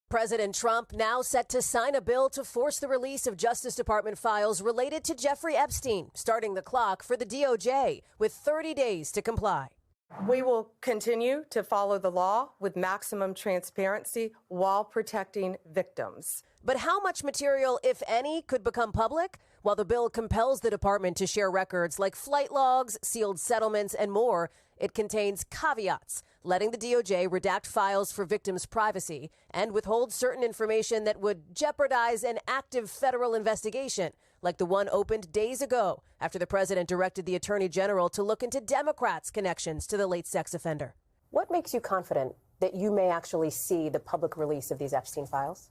President Trump now set to sign a bill to force the release of Justice Department files related to Jeffrey Epstein, starting the clock for the DOJ with 30 days to comply. We will continue to follow the law with maximum transparency while protecting victims. But how much material, if any, could become public? While the bill compels the department to share records like flight logs, sealed settlements, and more, it contains caveats, letting the DOJ redact files for victims' privacy and withhold certain information that would jeopardize an active federal investigation, like the one opened days ago after the president directed the attorney general to look into Democrats' connections to the late sex offender. What makes you confident that you may actually see the public release of these Epstein files?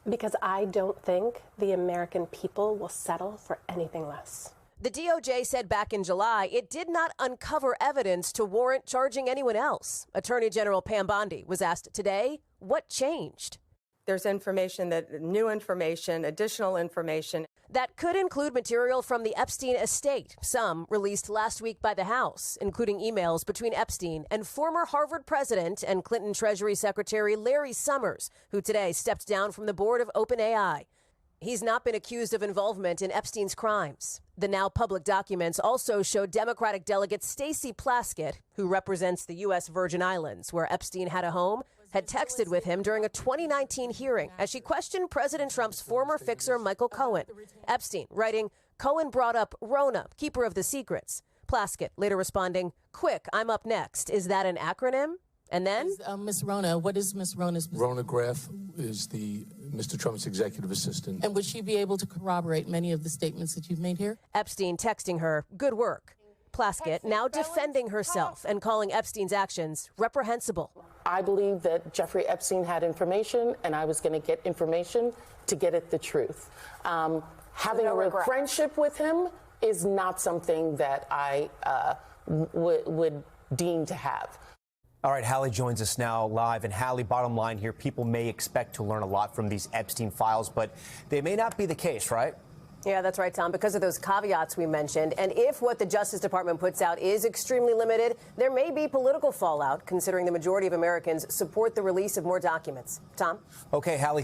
Because I don't think the American people will settle for anything less. The DOJ said back in July it did not uncover evidence to warrant charging anyone else. Attorney General Pam Bondi was asked today, what changed? There's new information, additional information. That could include material from the Epstein estate, some released last week by the House, including emails between Epstein and former Harvard president and Clinton Treasury Secretary Larry Summers, who today stepped down from the board of OpenAI. He's not been accused of involvement in Epstein's crimes. The now public documents also show Democratic delegate Stacey Plaskett, who represents the U.S. Virgin Islands, where Epstein had a home, had texted with him during a 2019 hearing as she questioned President Trump's former fixer Michael Cohen. Epstein writing, "Cohen brought up Rona, keeper of the secrets." Plaskett later responding, "Quick, I'm up next. Is that an acronym?" And then? Ms. Rona, what is Ms. Rona's position? Rona Graff is Mr. Trump's executive assistant. And would she be able to corroborate many of the statements that you've made here? Epstein texting her, "Good work." Plaskett now defending herself and calling Epstein's actions reprehensible. I believe that Jeffrey Epstein had information, and I was going to get information to get at the truth. Having a friendship with him is not something that I would deem to have. All right, Hallie joins us now live. And Hallie, bottom line here, people may expect to learn a lot from these Epstein files, but they may not be the case, right? Yeah, that's right, Tom, because of those caveats we mentioned. And if what the Justice Department puts out is extremely limited, there may be political fallout, considering the majority of Americans support the release of more documents. Tom? Okay, Hallie,